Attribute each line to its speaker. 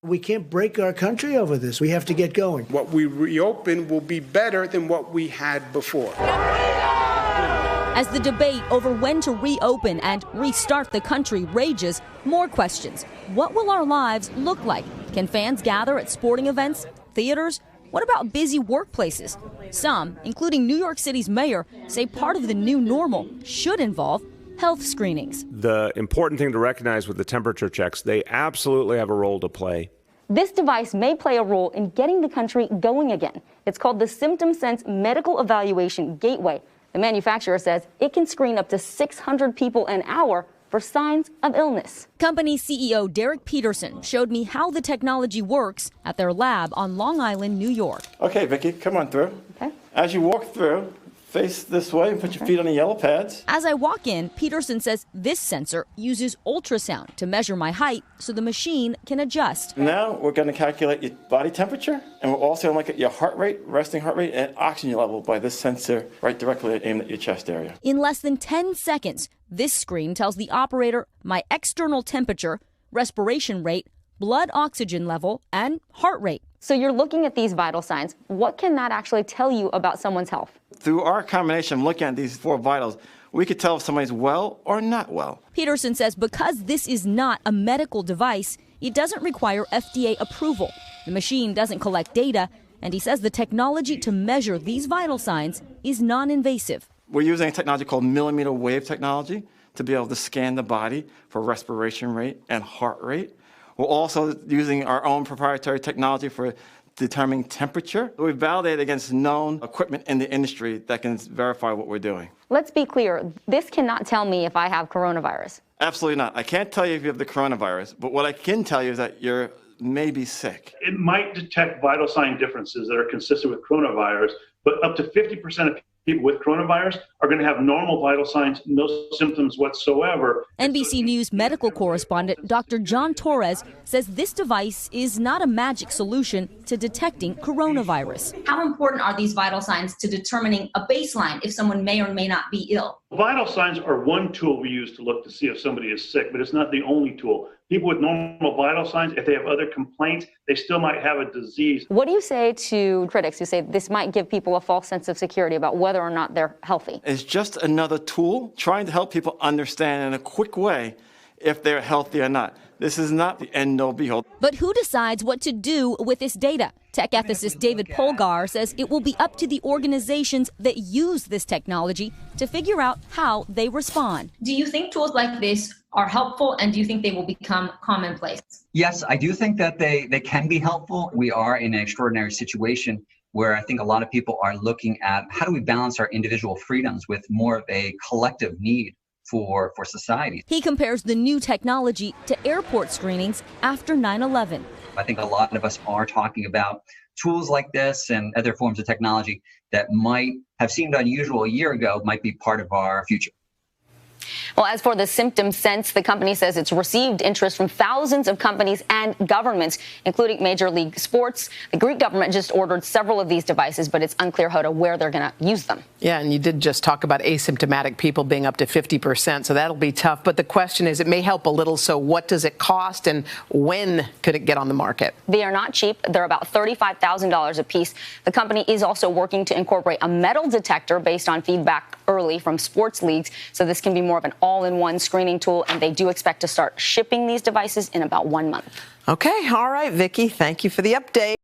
Speaker 1: We can't break our country over this. We have to get going.
Speaker 2: What we reopen will be better than what we had before.
Speaker 3: As the debate over when to reopen and restart the country rages, more questions. What will our lives look like? Can fans gather at sporting events, theaters? What about busy workplaces? Some, including New York City's mayor, say part of the new normal should involve health screenings.
Speaker 4: The important thing to recognize with the temperature checks, they absolutely have a role to play.
Speaker 5: This device may play a role in getting the country going again. It's called the Symptom Sense Medical Evaluation Gateway. The manufacturer says it can screen up to 600 people an hour for signs of illness.
Speaker 3: Company CEO Derek Peterson showed me how the technology works at their lab on Long Island, New York.
Speaker 6: Okay, Vicky, come on through.
Speaker 5: Okay.
Speaker 6: As you walk through, face this way and put your feet on the yellow pads.
Speaker 3: As I walk in, Peterson says this sensor uses ultrasound to measure my height so the machine can adjust.
Speaker 6: Now we're going to calculate your body temperature, and we're also going to look at your heart rate, resting heart rate, and oxygen level by this sensor right directly aimed at your chest area.
Speaker 3: In less than 10 seconds, this screen tells the operator my external temperature, respiration rate, blood oxygen level, and heart rate.
Speaker 5: So you're looking at these vital signs. What can that actually tell you about someone's health?
Speaker 6: Through our combination of looking at these four vitals, we could tell if somebody's well or not well.
Speaker 3: Peterson says because this is not a medical device, it doesn't require FDA approval. The machine doesn't collect data, and he says the technology to measure these vital signs is non-invasive.
Speaker 6: We're using a technology called millimeter wave technology to be able to scan the body for respiration rate and heart rate. We're also using our own proprietary technology for determining temperature. We've validated against known equipment in the industry that can verify what we're doing.
Speaker 5: Let's be clear. This cannot tell me if I have coronavirus.
Speaker 6: Absolutely not. I can't tell you if you have the coronavirus, but what I can tell you is that you're maybe sick.
Speaker 7: It might detect vital sign differences that are consistent with coronavirus, but up to 50% of people with coronavirus are going to have normal vital signs, no symptoms whatsoever.
Speaker 3: NBC News medical correspondent Dr. John Torres says this device is not a magic solution to detecting coronavirus.
Speaker 8: How important are these vital signs to determining a baseline if someone may or may not be ill?
Speaker 7: Vital signs are one tool we use to look to see if somebody is sick, but it's not the only tool. People with normal vital signs, if they have other complaints, they still might have a disease.
Speaker 5: What do you say to critics who say this might give people a false sense of security about whether or not they're healthy?
Speaker 6: It's just another tool trying to help people understand in a quick way if they're healthy or not. This is not the end-all be-all.
Speaker 3: But who decides what to do with this data? Tech ethicist David Polgar says it will be up to the organizations that use this technology to figure out how they respond.
Speaker 8: Do you think tools like this are helpful, and do you think they will become commonplace?
Speaker 9: Yes, I do think that they can be helpful. We are in an extraordinary situation where I think a lot of people are looking at how do we balance our individual freedoms with more of a collective need for society.
Speaker 3: He compares the new technology to airport screenings after 9/11.
Speaker 9: I think a lot of us are talking about tools like this and other forms of technology that might have seemed unusual a year ago might be part of our future.
Speaker 5: Well, as for the Symptom Sense, the company says it's received interest from thousands of companies and governments, including Major League Sports. The Greek government just ordered several of these devices, but it's unclear, Hoda, where they're going to use them.
Speaker 10: Yeah, and you did just talk about asymptomatic people being up to 50%, so that'll be tough. But the question is, it may help a little, so what does it cost and when could it get on the market?
Speaker 5: They are not cheap. They're about $35,000 a piece. The company is also working to incorporate a metal detector based on feedback early from sports leagues, so this can be more of an all-in-one screening tool, and they do expect to start shipping these devices in about 1 month.
Speaker 10: Okay, all right, Vicky, thank you for the update.